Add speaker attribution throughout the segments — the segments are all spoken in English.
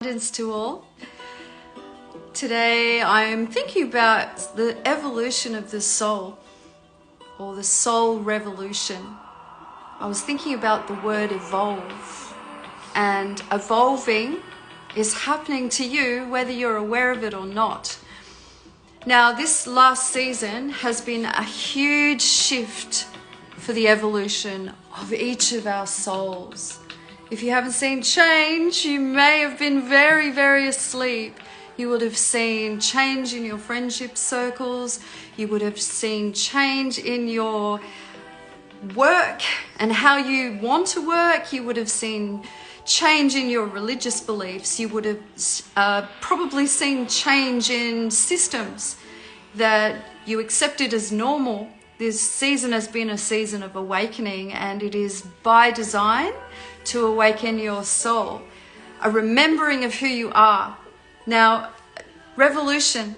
Speaker 1: Guidance to all. Today I'm thinking about the evolution of the soul, or the soul revolution. I was thinking about the word evolve, and evolving is happening to you whether you're aware of it or not. Now, this last season has been a huge shift for the evolution of each of our souls. If you haven't seen change, you may have been very, very asleep. You would have seen change in your friendship circles. You would have seen change in your work and how you want to work. You would have seen change in your religious beliefs. You would have probably seen change in systems that you accepted as normal. This season has been a season of awakening, and it is by design to awaken your soul, a remembering of who you are. Now, revolution.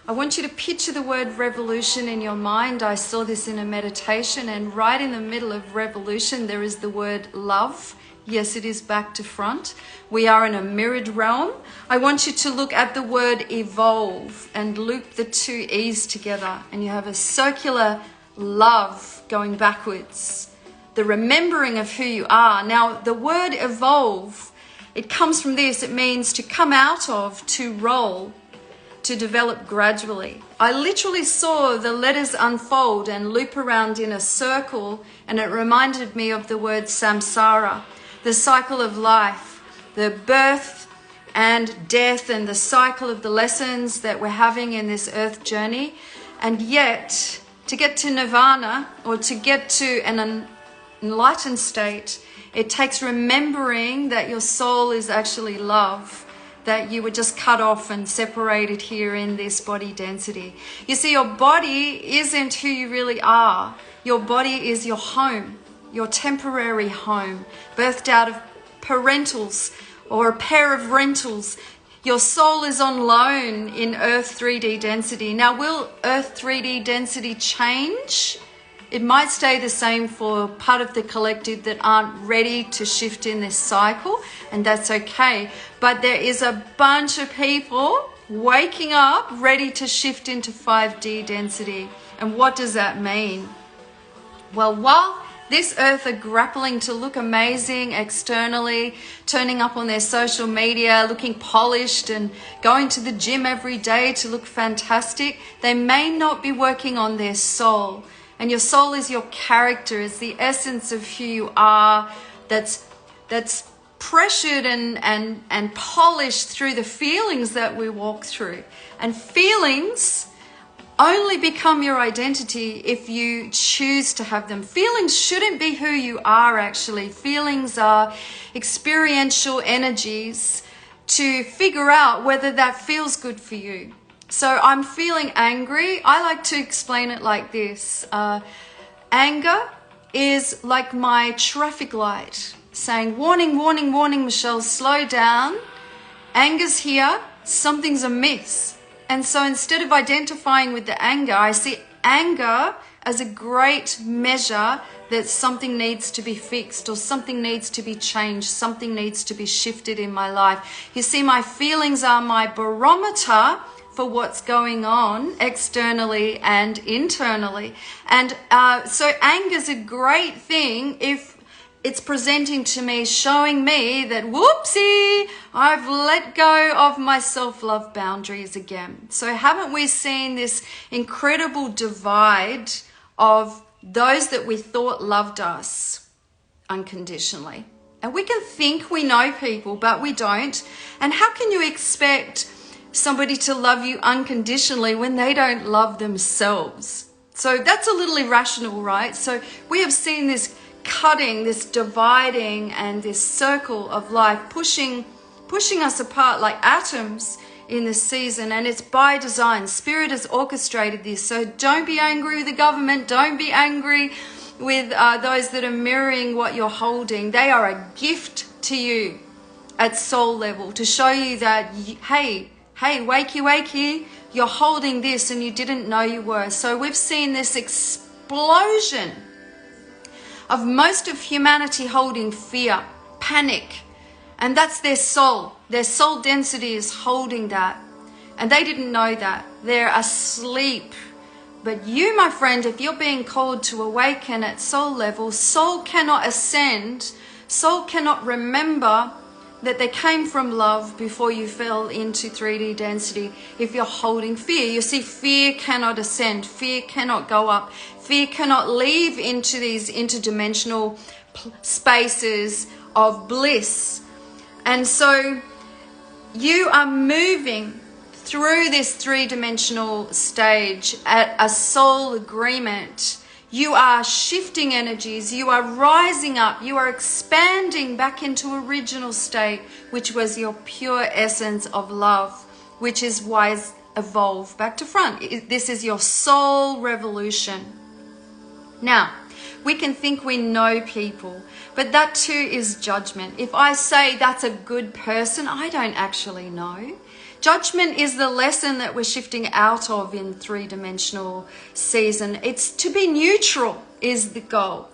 Speaker 1: I want you to picture the word revolution in your mind. I saw this in a meditation, and right in the middle of revolution there is the word love. Yes, it is back to front. We are in a mirrored realm. I want you to look at the word evolve and loop the two E's together, and you have a circular love going backwards. The remembering of who you are. Now, the word evolve, it comes from this. It means to come out of, to roll, to develop gradually. I literally saw the letters unfold and loop around in a circle, and it reminded me of the word samsara, the cycle of life, the birth and death, and the cycle of the lessons that we're having in this earth journey. And yet, to get to nirvana, or to get to an enlightened state, it takes remembering that your soul is actually love, that you were just cut off and separated here in this body density. You see, your body isn't who you really are. Your body is your home, your temporary home, birthed out of parentals or a pair of rentals. Your soul is on loan in Earth 3D density. Now, will Earth 3D density change? It might stay the same for part of the collective that aren't ready to shift in this cycle, and that's okay. But there is a bunch of people waking up, ready to shift into 5D density. And what does that mean? Well, while this earth are grappling to look amazing externally, turning up on their social media, looking polished and going to the gym every day to look fantastic, they may not be working on their soul. And your soul is your character, is the essence of who you are, that's pressured and polished through the feelings that we walk through. And feelings only become your identity if you choose to have them. Feelings shouldn't be who you are, actually. Feelings are experiential energies to figure out whether that feels good for you. So I'm feeling angry. I like to explain it like this. Anger is like my traffic light saying, warning, warning, warning, Michelle, slow down. Anger's here. Something's amiss. And so instead of identifying with the anger, I see anger as a great measure that something needs to be fixed, or something needs to be changed, something needs to be shifted in my life. You see, my feelings are my barometer for what's going on externally and internally. And so anger's a great thing if it's presenting to me, showing me that, whoopsie, I've let go of my self-love boundaries again. So haven't we seen this incredible divide of those that we thought loved us unconditionally? And we can think we know people, but we don't. And how can you expect somebody to love you unconditionally when they don't love themselves? So that's a little irrational, right? So we have seen this cutting, this dividing, and this circle of life pushing us apart like atoms in this season, and it's by design. Spirit has orchestrated this. So don't be angry with the government. Don't be angry with those that are mirroring what you're holding. They are a gift to you at soul level to show you that, hey, wakey, wakey, you're holding this and you didn't know you were. So we've seen this explosion of most of humanity holding fear, panic, And that's their soul. Their soul density is holding that. And they didn't know that. They're asleep. But you, my friend, if you're being called to awaken at soul level, soul cannot ascend. Soul cannot remember that they came from love before you fell into 3D density. If you're holding fear, you see, fear cannot ascend. Fear cannot go up. Fear cannot leave into these interdimensional spaces of bliss. And so you are moving through this three-dimensional stage at a soul agreement. You are shifting energies, you are rising up, you are expanding back into original state, which was your pure essence of love, which is why it's evolved back to front. This is your soul revolution. Now, we can think we know people, but that too is judgment. If I say that's a good person, I don't actually know. Judgment is the lesson that we're shifting out of in three-dimensional season. It's to be neutral is the goal.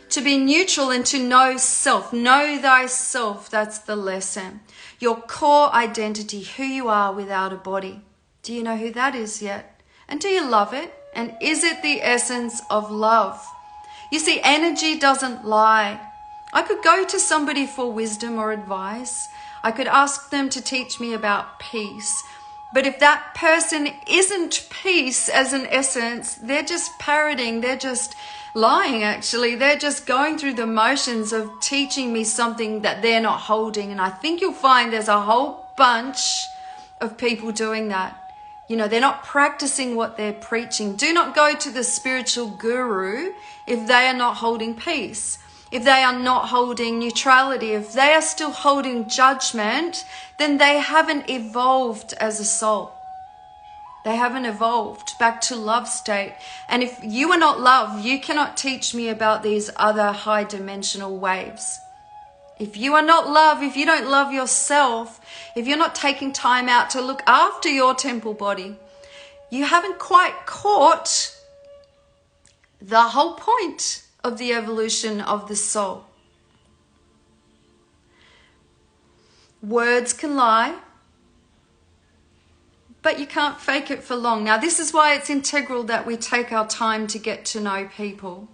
Speaker 1: To be neutral and to know self. Know thyself, that's the lesson. Your core identity, who you are without a body. Do you know who that is yet? And do you love it? And is it the essence of love? You see, energy doesn't lie. I could go to somebody for wisdom or advice. I could ask them to teach me about peace. But if that person isn't peace as an essence, they're just parroting, they're just lying actually. They're just going through the motions of teaching me something that they're not holding. And I think you'll find there's a whole bunch of people doing that. You know, they're not practicing what they're preaching. Do not go to the spiritual guru if they are not holding peace. If they are not holding neutrality, if they are still holding judgment, then they haven't evolved as a soul. They haven't evolved back to love state. And if you are not love, you cannot teach me about these other high dimensional waves. If you are not love, if you don't love yourself, if you're not taking time out to look after your temple body, you haven't quite caught the whole point of the evolution of the soul. Words can lie, but you can't fake it for long. Now, this is why it's integral that we take our time to get to know people.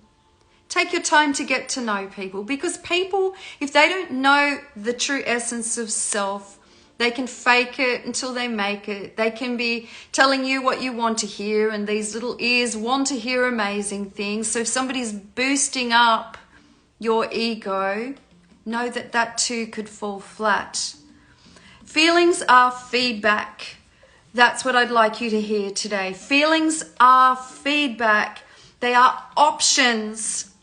Speaker 1: Take your time to get to know people, because people, if they don't know the true essence of self, they can fake it until they make it. They can be telling you what you want to hear, and these little ears want to hear amazing things. So if somebody's boosting up your ego, know that that too could fall flat. Feelings are feedback. That's what I'd like you to hear today. Feelings are feedback. They are options.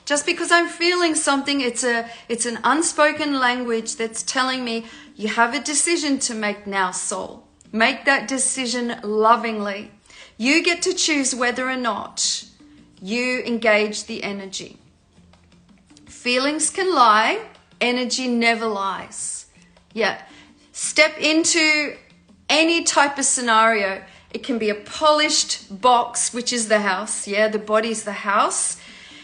Speaker 1: Just because I'm feeling something, it's an unspoken language that's telling me you have a decision to make now, soul. Make that decision lovingly. You get to choose whether or not you engage the energy. Feelings can lie. Energy never lies. Yeah. Step into any type of scenario. It can be a polished box, which is the house. Yeah, the body's the house.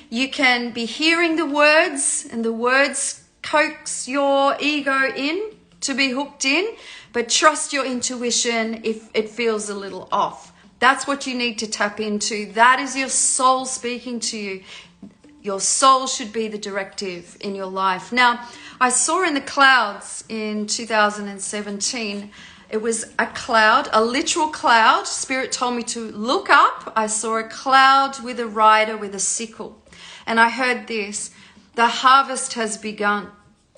Speaker 1: You can be hearing the words, and the words coax your ego in to be hooked in, but trust your intuition if it feels a little off. That's what you need to tap into. That is your soul speaking to you. Your soul should be the directive in your life. Now, I saw in the clouds in 2017, it was a cloud, a literal cloud. Spirit told me to look up. I saw a cloud with a rider with a sickle. And I heard this: the harvest has begun.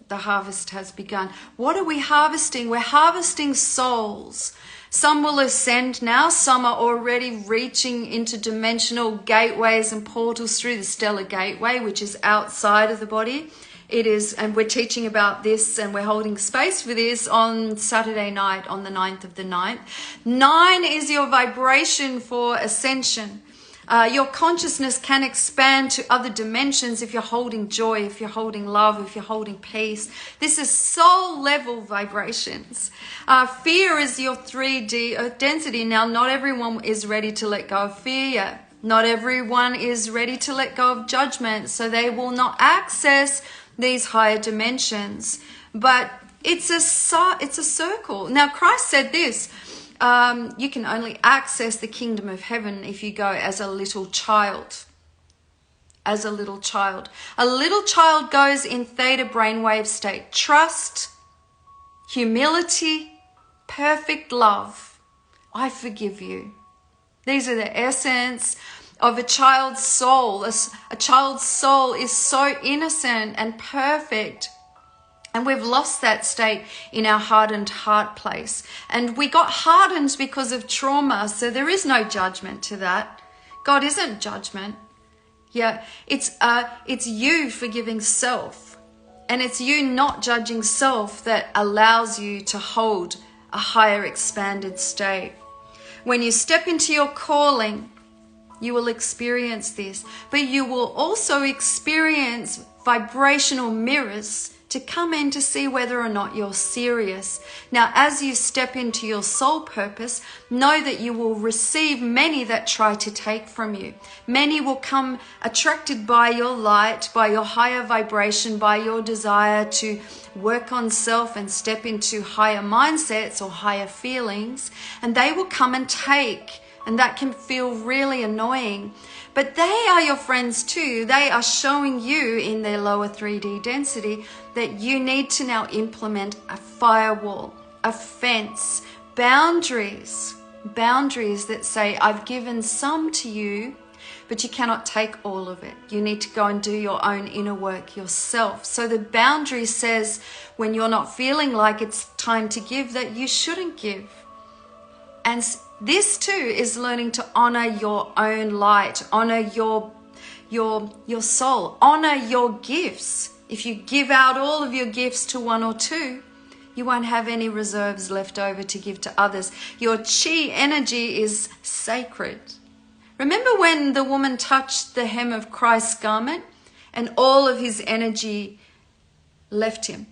Speaker 1: The harvest has begun. What are we harvesting? We're harvesting souls. Some will ascend now. Some are already reaching interdimensional gateways and portals through the stellar gateway, which is outside of the body. It is, and we're teaching about this, and we're holding space for this on Saturday night, on the 9th of the 9th. 9 is your vibration for ascension. Your consciousness can expand to other dimensions if you're holding joy, if you're holding love, if you're holding peace. This is soul level vibrations. Fear is your 3D density. Now, not everyone is ready to let go of fear yet. Not everyone is ready to let go of judgment, so they will not access these higher dimensions. but it's a circle. Now, Christ said this, you can only access the kingdom of heaven if you go as a little child. As a little child. A little child goes in theta brainwave state. Trust, humility, perfect love. I forgive you. These are the essence of a child's soul. A child's soul is so innocent and perfect. And we've lost that state in our hardened heart place. And we got hardened because of trauma. So there is no judgment to that. God isn't judgment. Yeah, it's you forgiving self. And it's you not judging self that allows you to hold a higher expanded state. When you step into your calling, you will experience this, but you will also experience vibrational mirrors to come in to see whether or not you're serious. Now, as you step into your soul purpose, know that you will receive many that try to take from you. Many will come attracted by your light, by your higher vibration, by your desire to work on self and step into higher mindsets or higher feelings, and they will come and take. And that can feel really annoying. But they are your friends too. They are showing you in their lower 3D density that you need to now implement a firewall, a fence, boundaries that say, I've given some to you, but you cannot take all of it. You need to go and do your own inner work yourself. So the boundary says when you're not feeling like it's time to give, that you shouldn't give. And this too is learning to honor your own light, honor your soul, honor your gifts. If you give out all of your gifts to one or two, you won't have any reserves left over to give to others. Your chi energy is sacred. Remember when the woman touched the hem of Christ's garment and all of his energy left him?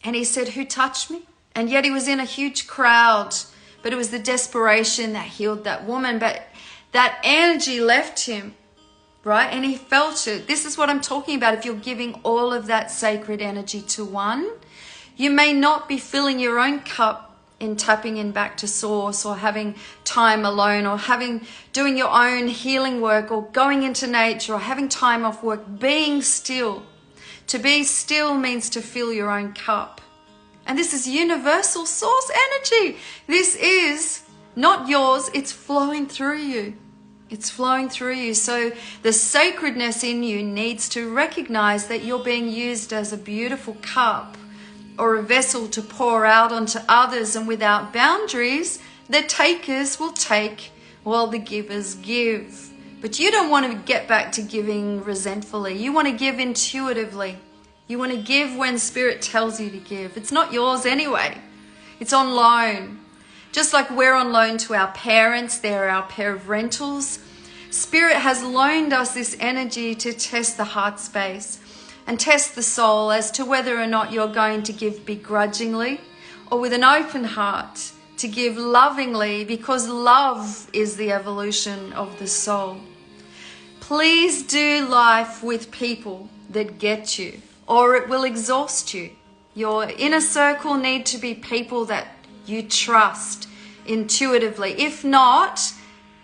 Speaker 1: And he said, who touched me? And yet he was in a huge crowd. But it was the desperation that healed that woman. But that energy left him, right? And he felt it. This is what I'm talking about. If you're giving all of that sacred energy to one, you may not be filling your own cup in tapping in back to source, or having time alone, or doing your own healing work, or going into nature, or having time off work, being still. To be still means to fill your own cup. And this is universal source energy. This is not yours. It's flowing through you. It's flowing through you. So the sacredness in you needs to recognize that you're being used as a beautiful cup or a vessel to pour out onto others. And without boundaries, the takers will take while the givers give. But you don't want to get back to giving resentfully. You want to give intuitively. You want to give when Spirit tells you to give. It's not yours anyway. It's on loan. Just like we're on loan to our parents, they're our pair of rentals. Spirit has loaned us this energy to test the heart space and test the soul as to whether or not you're going to give begrudgingly or with an open heart, to give lovingly, because love is the evolution of the soul. Please do life with people that get you, or it will exhaust you. Your inner circle need to be people that you trust intuitively. If not,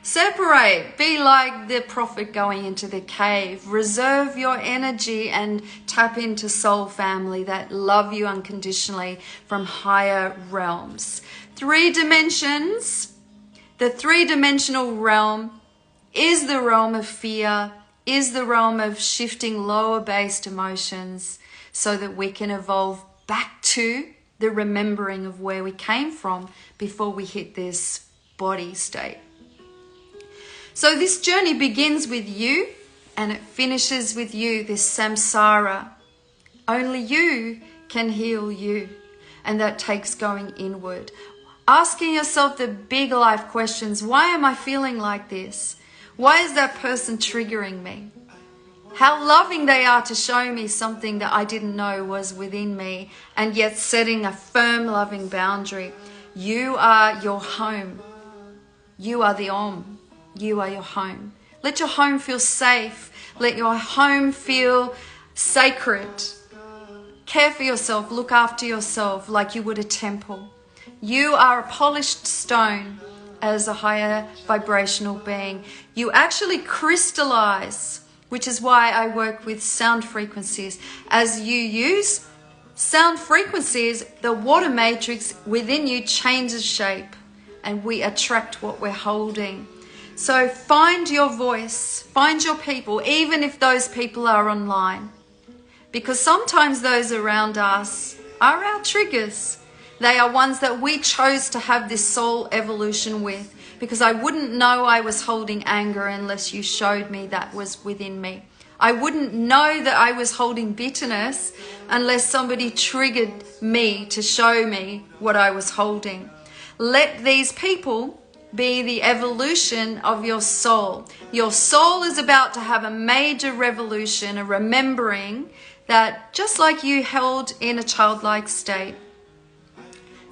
Speaker 1: separate. Be like the prophet going into the cave. Reserve your energy and tap into soul family that love you unconditionally from higher realms. 3 dimensions. The 3-dimensional realm is the realm of fear, is the realm of shifting lower based emotions so that we can evolve back to the remembering of where we came from before we hit this body state. So this journey begins with you and it finishes with you, this samsara. Only you can heal you, and that takes going inward. Asking yourself the big life questions. Why am I feeling like this? Why is that person triggering me? How loving they are to show me something that I didn't know was within me, and yet setting a firm, loving boundary. You are your home. You are the Om. You are your home. Let your home feel safe. Let your home feel sacred. Care for yourself, look after yourself like you would a temple. You are a polished stone as a higher vibrational being. You actually crystallize, which is why I work with sound frequencies. As you use sound frequencies, the water matrix within you changes shape and we attract what we're holding. So find your voice, find your people, even if those people are online. Because sometimes those around us are our triggers. They are ones that we chose to have this soul evolution with. Because I wouldn't know I was holding anger unless you showed me that was within me. I wouldn't know that I was holding bitterness unless somebody triggered me to show me what I was holding. Let these people be the evolution of your soul. Your soul is about to have a major revolution, a remembering that just like you held in a childlike state,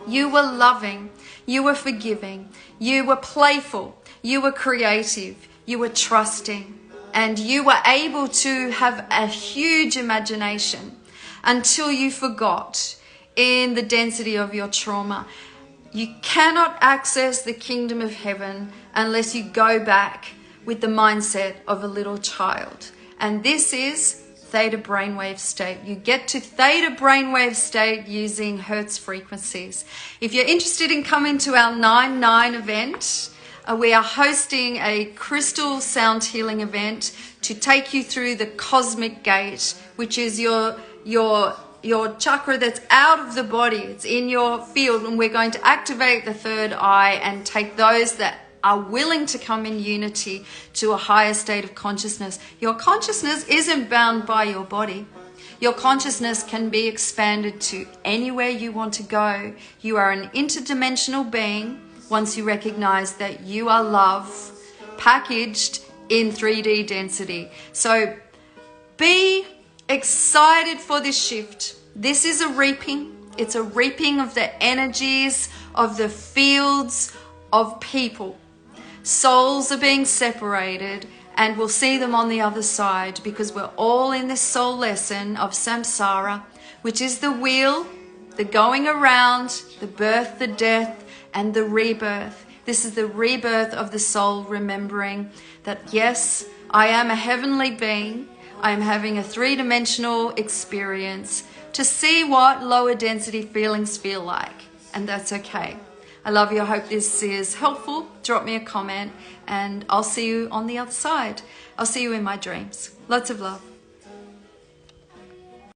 Speaker 1: you were loving, you were forgiving, you were playful, you were creative, you were trusting, and you were able to have a huge imagination until you forgot in the density of your trauma. You cannot access the kingdom of heaven unless you go back with the mindset of a little child. And this is theta brainwave state. You get to theta brainwave state using Hertz frequencies. If you're interested in coming to our 9/9 event, we are hosting a crystal sound healing event to take you through the cosmic gate, which is your chakra that's out of the body. It's in your field, and we're going to activate the third eye and take those that are willing to come in unity to a higher state of consciousness. Your consciousness isn't bound by your body. Your consciousness can be expanded to anywhere you want to go. You are an interdimensional being once you recognize that you are love packaged in 3D density. So be excited for this shift. This is a reaping. It's a reaping of the energies of the fields of people. Souls are being separated, and we'll see them on the other side, because we're all in this soul lesson of Samsara, which is the wheel, the going around, the birth, the death, and the rebirth. This is the rebirth of the soul, remembering that yes, I am a heavenly being. I am having a three-dimensional experience to see what lower density feelings feel like, and that's okay. I love you. I hope this is helpful. Drop me a comment and I'll see you on the other side. I'll see you in my dreams. Lots of love.